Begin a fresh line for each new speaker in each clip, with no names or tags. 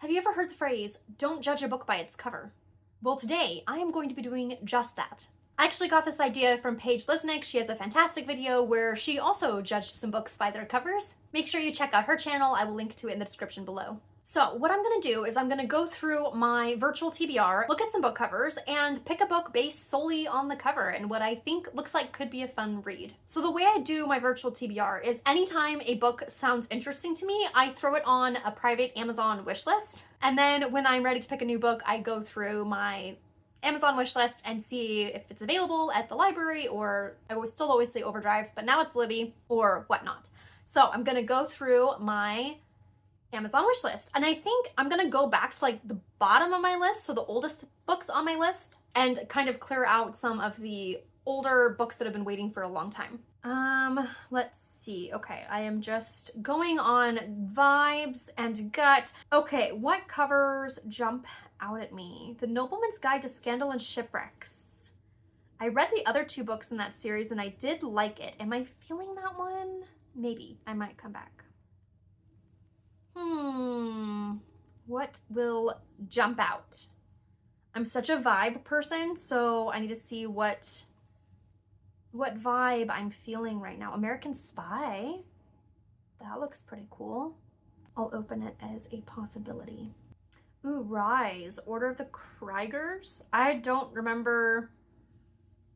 Have you ever heard the phrase, don't judge a book by its cover? Well, today I am going to be doing just that. I actually got this idea from Paige Lisnick. She has a fantastic video where she also judged some books by their covers. Make sure you check out her channel. I will link to it in the description below. So what I'm gonna do is I'm gonna go through my virtual TBR, look at some book covers, and pick a book based solely on the cover and what I think looks like could be a fun read. So the way I do my virtual TBR is anytime a book sounds interesting to me, I throw it on a private Amazon wishlist. And then when I'm ready to pick a new book, I go through my Amazon wishlist and see if it's available at the library, or I was still always say Overdrive, but now it's Libby or whatnot. So I'm gonna go through my Amazon wishlist, and I think I'm gonna go back to like the bottom of my list, so the oldest books on my list, and kind of clear out some of the older books that have been waiting for a long time. Let's see. Okay, I am just going on vibes and gut. Okay, what covers jump out at me? The Nobleman's Guide to Scandal and Shipwrecks. I read the other two books in that series and I did like it. Am I feeling that one? Maybe. I might come back. What will jump out? I'm such a vibe person, so I need to see what vibe I'm feeling right now. American Spy. That looks pretty cool. I'll open it as a possibility. Ooh, Rise, Order of the Krigers. I don't remember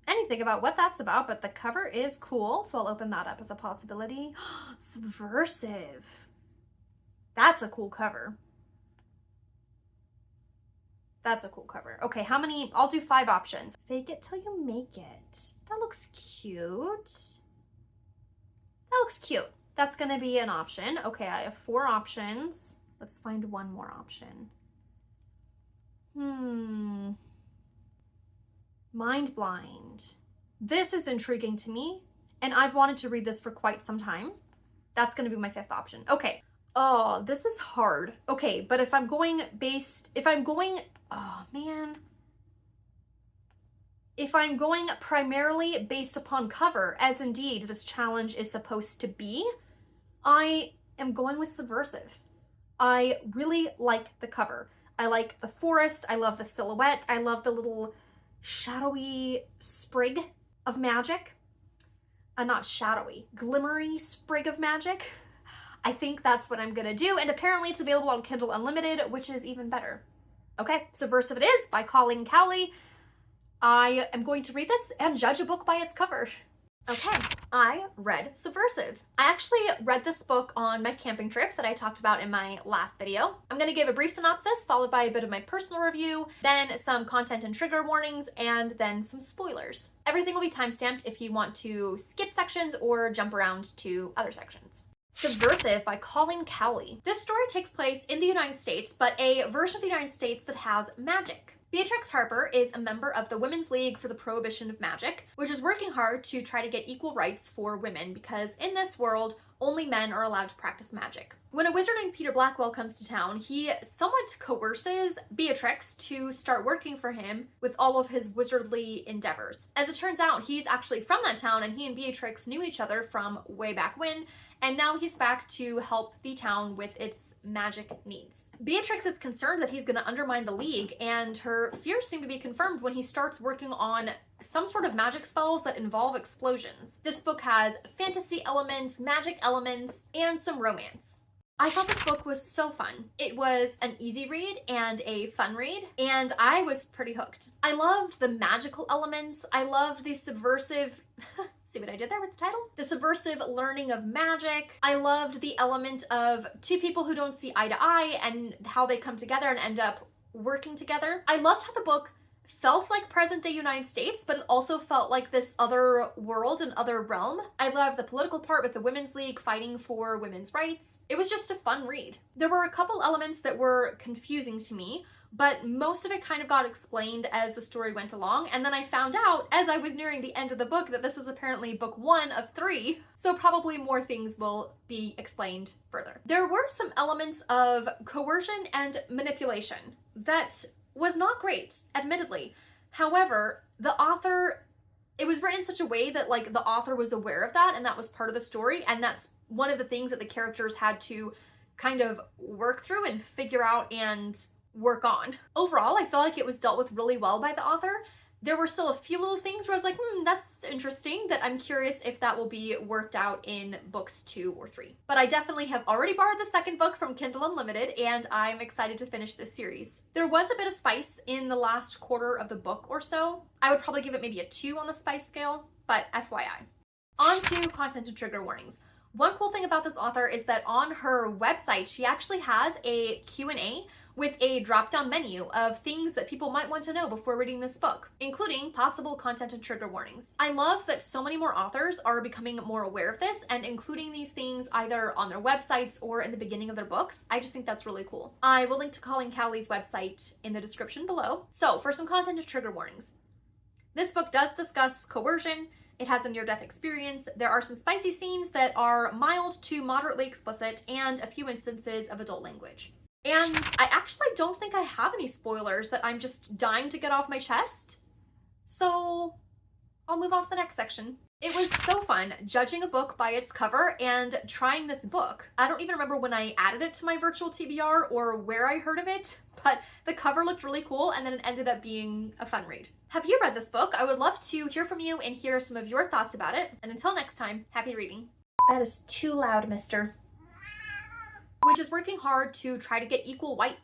anything about what that's about, but the cover is cool, so I'll open that up as a possibility. Subversive. That's a cool cover. That's a cool cover. Okay, how many? I'll do 5 options. Fake it till you make it. That looks cute. That looks cute. That's gonna be an option. Okay, I have 4 options. Let's find one more option. Mind Blind. This is intriguing to me, and I've wanted to read this for quite some time. That's gonna be my 5th option. Okay. Oh, this is hard. Okay, but if I'm going, oh man. If I'm going primarily based upon cover, as indeed this challenge is supposed to be, I am going with Subversive. I really like the cover. I like the forest, I love the silhouette, I love the little shadowy sprig of magic. Not shadowy, glimmery sprig of magic. I think that's what I'm gonna do, and apparently it's available on Kindle Unlimited, which is even better. Okay, Subversive it is, by Colleen Cowley. I am going to read this and judge a book by its cover. Okay, I read Subversive. I actually read this book on my camping trip that I talked about in my last video. I'm gonna give a brief synopsis, followed by a bit of my personal review, then some content and trigger warnings, and then some spoilers. Everything will be timestamped if you want to skip sections or jump around to other sections. Subversive by Colleen Cowley. This story takes place in the United States, but a version of the United States that has magic. Beatrix Harper is a member of the Women's League for the Prohibition of Magic, which is working hard to try to get equal rights for women because in this world, only men are allowed to practice magic. When a wizard named Peter Blackwell comes to town, he somewhat coerces Beatrix to start working for him with all of his wizardly endeavors. As it turns out, he's actually from that town and he and Beatrix knew each other from way back when, and now he's back to help the town with its magic needs. Beatrix is concerned that he's going to undermine the League, and her fears seem to be confirmed when he starts working on some sort of magic spells that involve explosions. This book has fantasy elements, magic elements, and some romance. I thought this book was so fun. It was an easy read and a fun read, and I was pretty hooked. I loved the magical elements. I loved the subversive... See what I did there with the title? The subversive learning of magic. I loved the element of two people who don't see eye to eye and how they come together and end up working together. I loved how the book felt like present day United States, but it also felt like this other world and other realm. I loved the political part with the Women's League fighting for women's rights. It was just a fun read. There were a couple elements that were confusing to me, but most of it kind of got explained as the story went along, and then I found out as I was nearing the end of the book that this was apparently book 1 of 3, so probably more things will be explained further. There were some elements of coercion and manipulation that was not great, admittedly. However, the author, it was written in such a way that like the author was aware of that, and that was part of the story, and that's one of the things that the characters had to kind of work through and figure out and work on. Overall, I feel like it was dealt with really well by the author. There were still a few little things where I was like, that's interesting, that I'm curious if that will be worked out in books 2 or 3. But I definitely have already borrowed the second book from Kindle Unlimited, and I'm excited to finish this series. There was a bit of spice in the last quarter of the book or so. I would probably give it maybe a 2 on the spice scale, but FYI. On to content and trigger warnings. One cool thing about this author is that on her website, she actually has a Q&A with a drop-down menu of things that people might want to know before reading this book, including possible content and trigger warnings. I love that so many more authors are becoming more aware of this and including these things either on their websites or in the beginning of their books. I just think that's really cool. I will link to Colleen Cowley's website in the description below. So for some content and trigger warnings. This book does discuss coercion. It has a near-death experience. There are some spicy scenes that are mild to moderately explicit and a few instances of adult language. And I actually don't think I have any spoilers that I'm just dying to get off my chest. So I'll move on to the next section. It was so fun judging a book by its cover and trying this book. I don't even remember when I added it to my virtual TBR or where I heard of it, but the cover looked really cool and then it ended up being a fun read. Have you read this book? I would love to hear from you and hear some of your thoughts about it. And until next time, happy reading. That is too loud, mister. Which is working hard to try to get equal whites.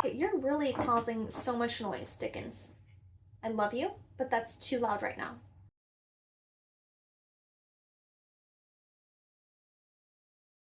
Hey, you're really causing so much noise, Dickens. I love you, but that's too loud right now.